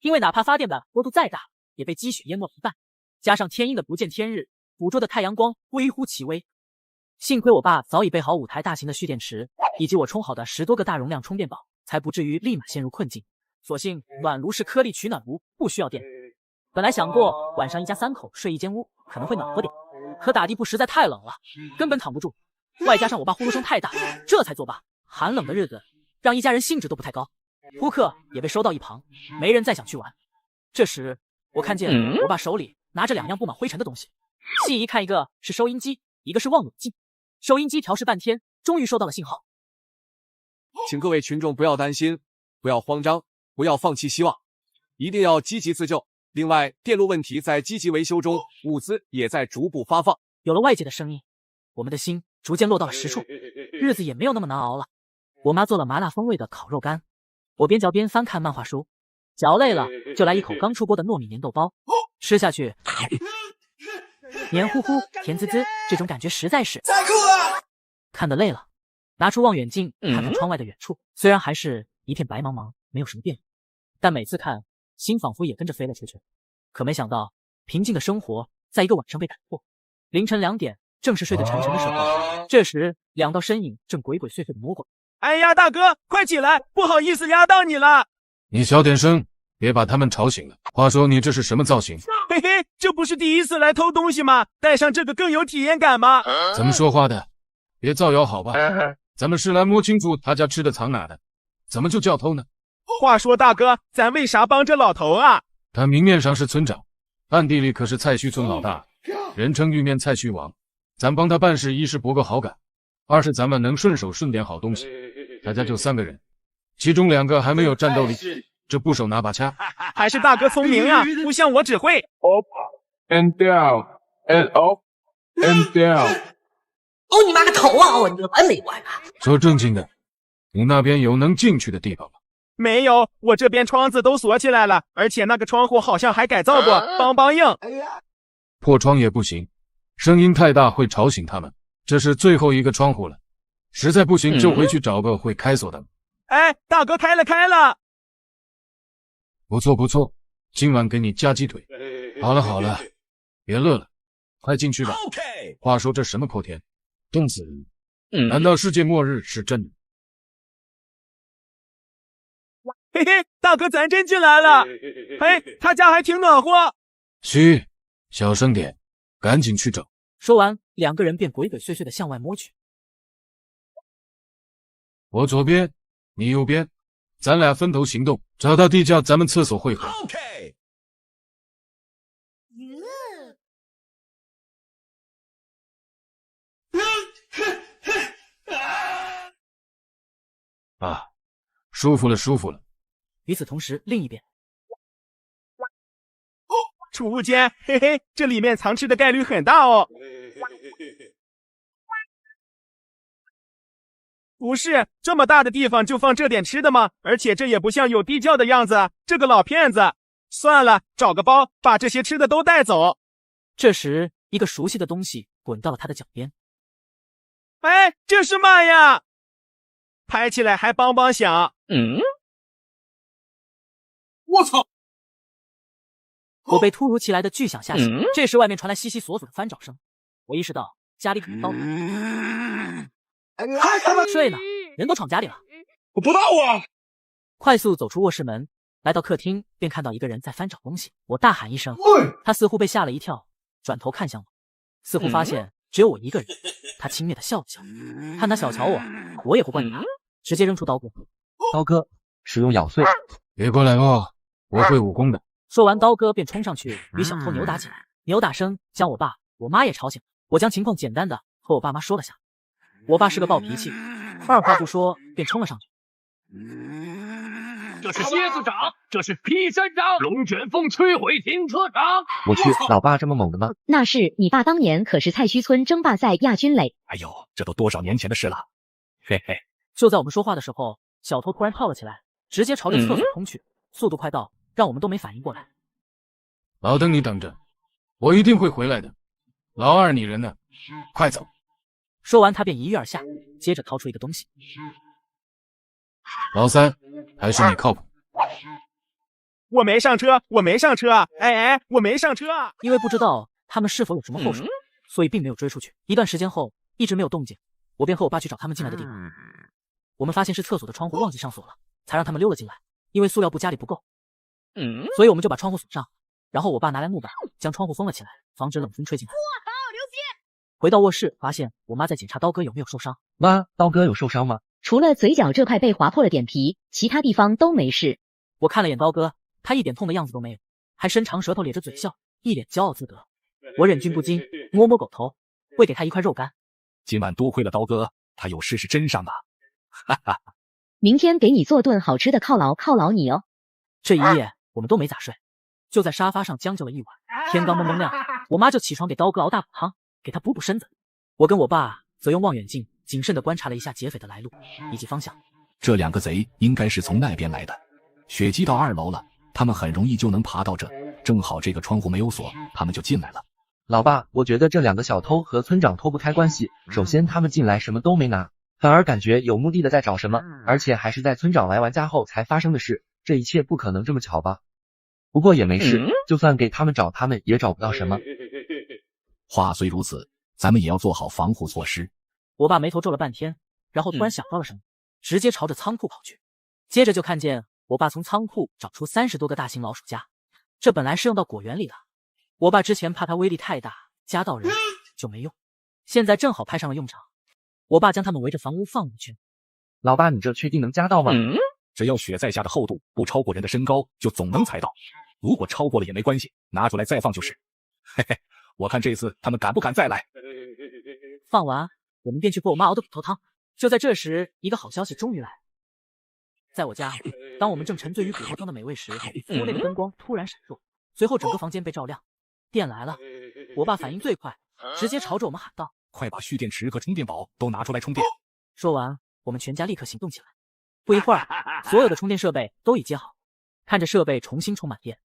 [SPEAKER 1] 因为哪怕发电板坡度再大，也被积雪淹没一半，加上天阴的不见天日，捕捉的太阳光微乎其微。幸亏我爸早已备好5台大型的蓄电池，以及我充好的10多个大容量充电宝，才不至于立马陷入困境。所幸暖炉是颗粒取暖炉，不需要电。本来想过晚上一家3口睡一间屋可能会暖和点，可打地铺实在太冷了，根本躺不住。外加上我爸呼噜声太大，这才作罢。寒冷的日子让一家人兴致都不太高，扑克也被收到一旁，没人再想去玩。这时我看见我爸手里拿着2样布满灰尘的东西，细一看，一个是收音机，一个是望远镜。收音机调试半天，终于收到了信号。
[SPEAKER 20] 请各位群众不要担心，不要慌张，不要放弃希望，一定要积极自救。另外，电路问题在积极维修中，物资也在逐步发放。
[SPEAKER 1] 有了外界的声音，我们的心逐渐落到了实处，日子也没有那么难熬了。我妈做了麻辣风味的烤肉干，我边嚼边翻看漫画书，嚼累了就来一口刚出锅的糯米粘豆包，吃下去黏糊糊甜滋滋，这种感觉实在是太酷了。看得累了，拿出望远镜看看窗外的远处，虽然还是一片白茫茫，没有什么变化，但每次看心仿佛也跟着飞了出去。可没想到，平静的生活在一个晚上被打破。凌晨2点，正是睡得沉沉的时候，这时2道身影正鬼鬼祟祟的摸过。
[SPEAKER 21] 哎呀，大哥，快起来！不好意思压到你了。
[SPEAKER 22] 你小点声，别把他们吵醒了。话说你这是什么造型？
[SPEAKER 21] 嘿嘿，这不是第一次来偷东西吗？带上这个更有体验感吗？
[SPEAKER 22] 怎么说话的？别造谣好吧？咱们是来摸清楚他家吃的藏哪的，怎么就叫偷呢？
[SPEAKER 21] 话说大哥，咱为啥帮着老头啊？
[SPEAKER 22] 他明面上是村长，暗地里可是菜墟村老大，人称玉面菜墟王。咱帮他办事，一是博个好感，二是咱们能顺手顺点好东西。他家就3个人，其中2个还没有战斗力，这不手拿把掐。
[SPEAKER 21] 还是大哥聪明呀，不像我只会
[SPEAKER 23] up and down and up and down。
[SPEAKER 5] 哦你妈个头啊！哦你个完没完啊！
[SPEAKER 22] 说正经的，你那边有能进去的地方吗？
[SPEAKER 21] 没有，我这边窗子都锁起来了，而且那个窗户好像还改造过，梆梆硬。
[SPEAKER 22] 破窗也不行，声音太大会吵醒他们。这是最后一个窗户了，实在不行就回去找个会开锁的。
[SPEAKER 21] 哎，大哥开了。
[SPEAKER 22] 不错不错，今晚给你加鸡腿。好了，别乐了，快进去吧。话说这什么破天，冻死人！难道世界末日是真的？
[SPEAKER 21] 嘿嘿，大哥，咱真进来了。嘿，他家还挺暖和。
[SPEAKER 22] 嘘，小声点，赶紧去找。
[SPEAKER 1] 说完，2个人便鬼鬼祟祟地向外摸去。
[SPEAKER 22] 我左边，你右边，咱俩分头行动，找到地窖，咱们厕所汇合。啊，舒服了。
[SPEAKER 1] 与此同时，另一边，
[SPEAKER 21] 储物间，嘿嘿，这里面藏吃的概率很大哦。不是，这么大的地方就放这点吃的吗？而且这也不像有地窖的样子，这个老骗子。算了，找个包，把这些吃的都带走。
[SPEAKER 1] 这时，一个熟悉的东西滚到了他的脚边。
[SPEAKER 21] 哎，这是嘛呀？拍起来还梆梆响。
[SPEAKER 23] 我操！
[SPEAKER 1] 我被突如其来的巨响吓醒，这时外面传来悉悉索索的翻找声，我意识到家里可能遭睡呢，人都闯家里了。
[SPEAKER 23] 我不到啊！
[SPEAKER 1] 快速走出卧室门，来到客厅，便看到一个人在翻找东西。我大喊一声，他似乎被吓了一跳，转头看向我，似乎发现只有我一个人。他轻蔑的笑了笑，看他小瞧我，我也不怪他，直接扔出刀哥。
[SPEAKER 9] 刀哥，使用咬碎。
[SPEAKER 22] 别过来哦，我会武功的。
[SPEAKER 1] 说完，刀哥便冲上去与小偷扭打起来，扭打声将我爸、我妈也吵醒了。我将情况简单的和我爸妈说了下。我爸是个暴脾气，二话不说便冲了上去。
[SPEAKER 14] 这是蝎子掌，这是劈山掌，龙卷风摧毁停车场。
[SPEAKER 9] 我去，老爸这么猛的吗？
[SPEAKER 8] 那是你爸当年可是菜墟村争霸赛亚军嘞。
[SPEAKER 4] 哎呦，这都多少年前的事了。嘿嘿，
[SPEAKER 1] 就在我们说话的时候，小偷突然跳了起来，直接朝着厕所冲去，速度快到让我们都没反应过来。
[SPEAKER 22] 老邓，你等着，我一定会回来的。老二，你人呢？快走！
[SPEAKER 1] 说完，他便一跃而下，接着掏出一个东西。
[SPEAKER 22] 老三，还是你靠谱。
[SPEAKER 21] 我没上车，我没上车，哎，我没上车。
[SPEAKER 1] 因为不知道他们是否有什么后手，所以并没有追出去。一段时间后，一直没有动静，我便和我爸去找他们进来的地方。我们发现是厕所的窗户忘记上锁了，才让他们溜了进来。因为塑料布家里不够，所以我们就把窗户锁上。然后我爸拿来木板将窗户封了起来，防止冷风吹进来。回到卧室，发现我妈在检查刀哥有没有受伤。
[SPEAKER 9] 妈，刀哥有受伤吗？
[SPEAKER 8] 除了嘴角这块被划破了点皮，其他地方都没事。
[SPEAKER 1] 我看了眼刀哥，他一点痛的样子都没有，还伸长舌头咧着嘴笑，一脸骄傲自得。我忍俊不禁，摸摸狗头，喂给他一块肉干。
[SPEAKER 4] 今晚多亏了刀哥，他有事是真伤啊！哈哈。
[SPEAKER 8] 明天给你做顿好吃的犒劳你哦。
[SPEAKER 1] 这一夜我们都没咋睡，就在沙发上将就了一晚。天刚蒙蒙亮，我妈就起床给刀哥熬大补汤，给他补补身子。我跟我爸则用望远镜谨慎地观察了一下劫匪的来路以及方向。
[SPEAKER 4] 这两个贼应该是从那边来的，血迹到2楼了，他们很容易就能爬到这，正好这个窗户没有锁，他们就进来了。
[SPEAKER 9] 老爸，我觉得这两个小偷和村长脱不开关系。首先他们进来什么都没拿，反而感觉有目的的在找什么，而且还是在村长来完家后才发生的事，这一切不可能这么巧吧？不过也没事，就算给他们找，他们也找不到什么。
[SPEAKER 4] 话虽如此，咱们也要做好防护措施。
[SPEAKER 1] 我爸眉头皱了半天，然后突然想到了什么，直接朝着仓库跑去。接着就看见我爸从仓库找出30多个大型老鼠夹，这本来是用到果园里的，我爸之前怕它威力太大，夹到人就没用，现在正好派上了用场。我爸将它们围着房屋放了一圈。
[SPEAKER 9] 老爸，你这确定能夹到吗？
[SPEAKER 4] 只要雪在下的厚度不超过人的身高，就总能踩到。如果超过了也没关系，拿出来再放就是。嘿嘿，我看这次他们敢不敢再来。
[SPEAKER 1] 放完，我们便去喝我妈熬的骨头汤。就在这时，一个好消息终于来。在我家，当我们正沉醉于骨头汤的美味时，屋内的灯光突然闪烁，随后整个房间被照亮。电来了，我爸反应最快，直接朝着我们喊道：“
[SPEAKER 4] 快把蓄电池和充电宝都拿出来充电！”
[SPEAKER 1] 说完，我们全家立刻行动起来。不一会儿，所有的充电设备都已接好，看着设备重新充满电，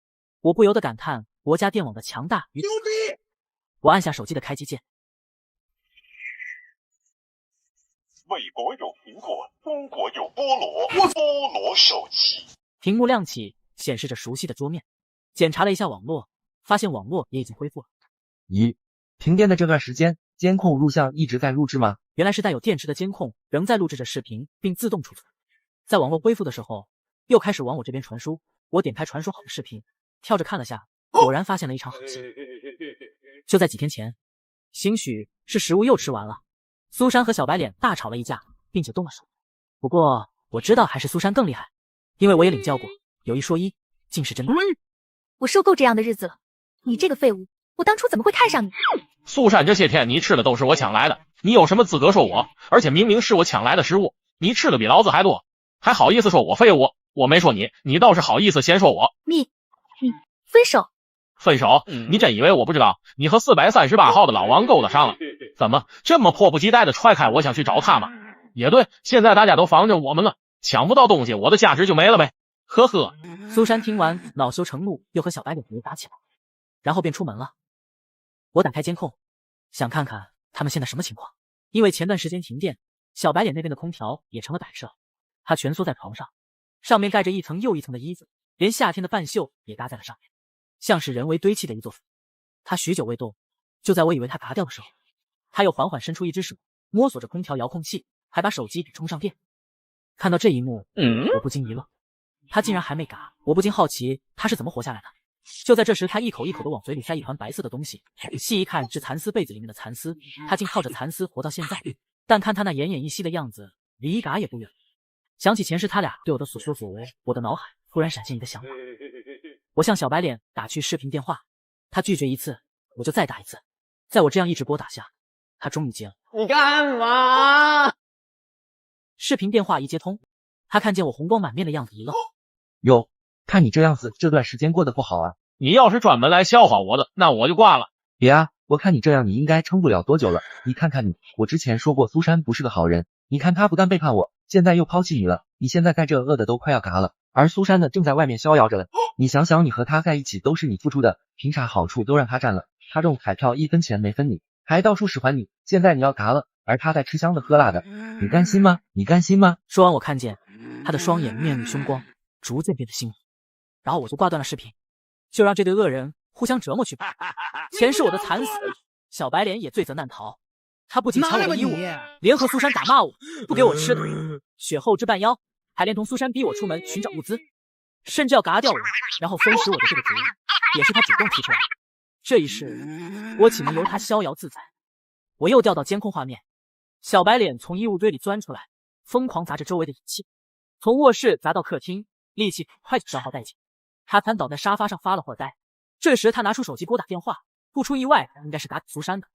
[SPEAKER 1] 我不由得感叹国家电网的强大与牛逼。我按下手机的开机键。
[SPEAKER 3] 美国有苹果，中国有菠萝，菠萝手机。
[SPEAKER 1] 屏幕亮起，显示着熟悉的桌面。检查了一下网络，发现网络也已经恢复了。
[SPEAKER 9] 咦，停电的这段时间，监控录像一直在录制吗？
[SPEAKER 1] 原来是带有电池的监控仍在录制着视频，并自动储存。在网络恢复的时候，又开始往我这边传输。我点开传输好的视频，跳着看了下，果然发现了一场好戏。就在几天前，兴许是食物又吃完了，苏珊和小白脸大吵了一架，并且动了手。不过我知道还是苏珊更厉害，因为我也领教过，有一说一，竟是真的。
[SPEAKER 11] 我受够这样的日子了，你这个废物，我当初怎么会看上你？
[SPEAKER 14] 苏珊，这些天你吃的都是我抢来的，你有什么资格说我？而且明明是我抢来的食物，你吃的比老子还多，还好意思说我废物？我没说你，你倒是好意思先说我。
[SPEAKER 11] 你分手？
[SPEAKER 14] 分手？你真以为我不知道？你和438号的老王勾搭上了？怎么这么迫不及待的踹开我想去找他吗？也对，现在大家都防着我们了，抢不到东西，我的价值就没了呗。呵呵。
[SPEAKER 1] 苏珊听完，恼羞成怒，又和小白脸扭打起来，然后便出门了。我打开监控，想看看他们现在什么情况。因为前段时间停电，小白脸那边的空调也成了摆设。他蜷缩在床上，上面盖着一层又一层的衣子，连夏天的半袖也搭在了上面，像是人为堆砌的一座坟。他许久未动，就在我以为他嘎掉的时候，他又缓缓伸出一只手，摸索着空调遥控器，还把手机给充上电。看到这一幕，我不禁一愣，他竟然还没嘎，我不禁好奇他是怎么活下来的。就在这时，他一口一口的往嘴里塞一团白色的东西，细一看是蚕丝被子里面的蚕丝，他竟靠着蚕丝活到现在。但看他那奄奄一息的样子，离嘎也不远。想起前世他俩对我的所作所为，我的脑海突然闪现一个想法。我向小白脸打去视频电话，他拒绝一次，我就再打一次。在我这样一直拨打下，他终于接了。
[SPEAKER 17] 你干嘛？
[SPEAKER 1] 视频电话一接通，他看见我红光满面的样子一愣。
[SPEAKER 9] 哟，看你这样子，这段时间过得不好啊。
[SPEAKER 14] 你要是专门来笑话我的，那我就挂了。
[SPEAKER 9] 别啊，我看你这样你应该撑不了多久了。你看看你，我之前说过苏珊不是个好人，你看她不但背叛我，现在又抛弃你了，你现在在这饿的都快要嘎了，而苏珊呢正在外面逍遥着了。你想想，你和他在一起都是你付出的，凭啥好处都让他占了？他中彩票1分钱没分你，还到处使唤你，现在你要嘎了，而他在吃香的喝辣的，你甘心吗？你甘心吗？
[SPEAKER 1] 说完，我看见他的双眼面露凶光，逐渐变得凶恶，然后我就挂断了视频，就让这对恶人互相折磨去吧。钱是我的，惨死！小白脸也罪责难逃，他不仅抢我的衣物，联合苏珊打骂我，不给我吃的，血后之半妖，还连同苏珊逼我出门寻找物资，甚至要嘎掉我，然后分食我的这个主意，也是他主动提出来的。这一世，我岂能由他逍遥自在？我又调到监控画面，小白脸从衣物堆里钻出来，疯狂砸着周围的仪器，从卧室砸到客厅，力气快就消耗殆尽。他瘫倒在沙发上发了会儿呆。这时他拿出手机拨打电话，不出意外应该是打给苏珊的，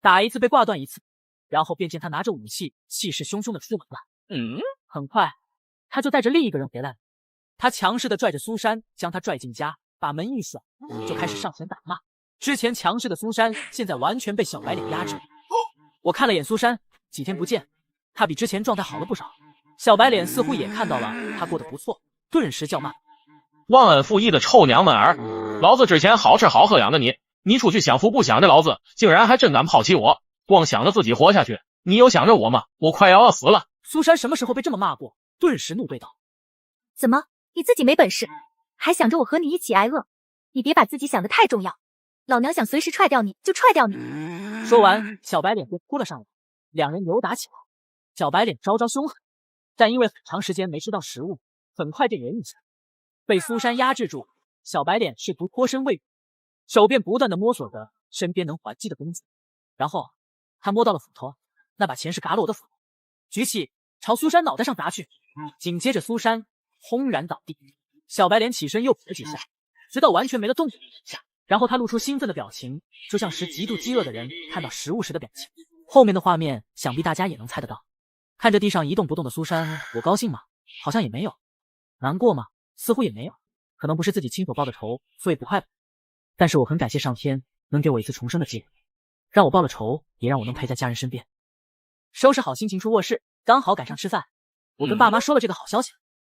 [SPEAKER 1] 打一次被挂断一次，然后便见他拿着武器，气势汹汹的出门了。很快他就带着另一个人回来了。他强势的拽着苏珊，将她拽进家，把门一甩，就开始上前打骂。之前强势的苏珊，现在完全被小白脸压制。我看了眼苏珊，几天不见，她比之前状态好了不少。小白脸似乎也看到了她过得不错，顿时叫骂：
[SPEAKER 14] 忘恩负义的臭娘们儿！老子之前好吃好喝养的你，你出去享福不享着老子，竟然还真敢抛弃我，光想着自己活下去，你有想着我吗？我快要死了！
[SPEAKER 1] 苏珊什么时候被这么骂过？顿时怒对道：
[SPEAKER 11] 怎么，你自己没本事，还想着我和你一起挨饿？你别把自己想得太重要，老娘想随时踹掉你就踹掉你。
[SPEAKER 1] 说完，小白脸便扑了上来，两人扭打起来。小白脸招招凶狠，但因为很长时间没吃到食物，很快便忍一下，被苏珊压制住。小白脸试图脱身未果，手便不断的摸索着身边能还击的东西，然后他摸到了斧头，那把钱是嘎了我的斧头，举起朝苏珊脑袋上砸去，紧接着苏珊轰然倒地。小白脸起身又补了几下，直到完全没了动静下，然后他露出兴奋的表情，就像是极度饥饿的人看到食物时的表情。后面的画面想必大家也能猜得到。看着地上一动不动的苏珊，我高兴吗？好像也没有。难过吗？似乎也没有。可能不是自己亲手报的仇，所以不快乐。但是我很感谢上天能给我一次重生的机会，让我报了仇，也让我能陪在家人身边。收拾好心情出卧室，刚好赶上吃饭。我跟爸妈说了这个好消息，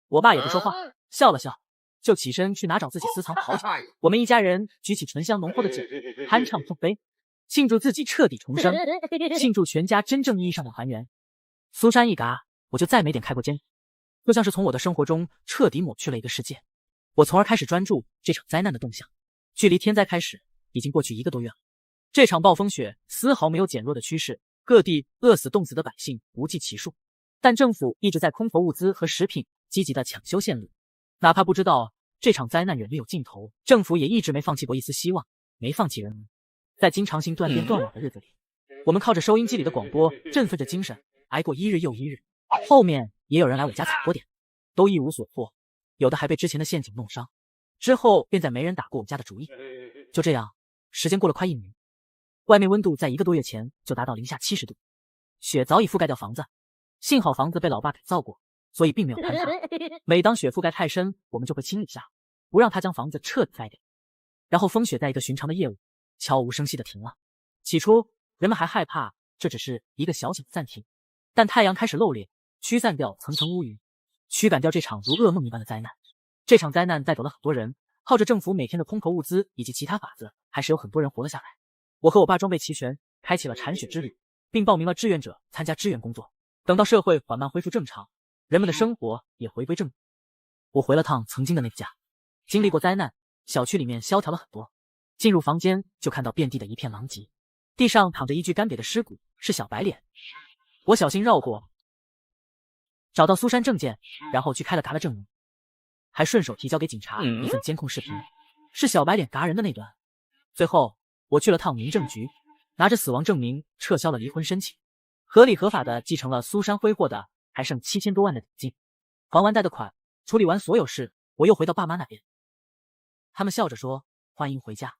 [SPEAKER 1] 我爸也不说话，笑了笑，就起身去拿找自己私藏的好酒。我们一家人举起醇香浓厚的酒，酣畅碰杯，庆祝自己彻底重生，庆祝全家真正意义上的团圆。苏珊一嘎，我就再没点开过监，就像是从我的生活中彻底抹去了一个世界。我从而开始专注这场灾难的动向。距离天灾开始已经过去1个多月了，这场暴风雪丝毫没有减弱的趋势，各地饿死冻死的百姓不计其数，但政府一直在空投物资和食品，积极的抢修线路。哪怕不知道这场灾难远略有尽头，政府也一直没放弃过一丝希望，没放弃人民。在经常性断电断网的日子里，我们靠着收音机里的广播振奋着精神，挨过一日又一日。后面也有人来我家采过点，都一无所获，有的还被之前的陷阱弄伤，之后便再没人打过我们家的主意。就这样，时间过了快1年，外面温度在1个多月前就达到零下70度，雪早已覆盖掉房子。幸好房子被老爸改造过，所以并没有坍塌。每当雪覆盖太深，我们就会清理下，不让它将房子彻底盖掉。然后风雪在一个寻常的夜晚悄无声息地停了。起初人们还害怕这只是一个小小的暂停，但太阳开始露脸，驱散掉层层乌云，驱赶掉这场如噩梦一般的灾难。这场灾难带走了很多人，靠着政府每天的空投物资以及其他法子，还是有很多人活了下来。我和我爸装备齐全，开启了铲雪之旅，并报名了志愿者参加支援工作。等到社会缓慢恢复正常，人们的生活也回归正常。我回了趟曾经的那个家，经历过灾难，小区里面萧条了很多。进入房间就看到遍地的一片狼藉，地上躺着一具干瘪的尸骨，是小白脸。我小心绕过，找到苏珊证件，然后去开了嘎的证明，还顺手提交给警察一份监控视频，是小白脸嘎人的那段。最后我去了趟民政局，拿着死亡证明撤销了离婚申请，合理合法的继承了苏珊挥霍的还剩7000多万的礼金，还完贷的款，处理完所有事，我又回到爸妈那边。他们笑着说：“欢迎回家。”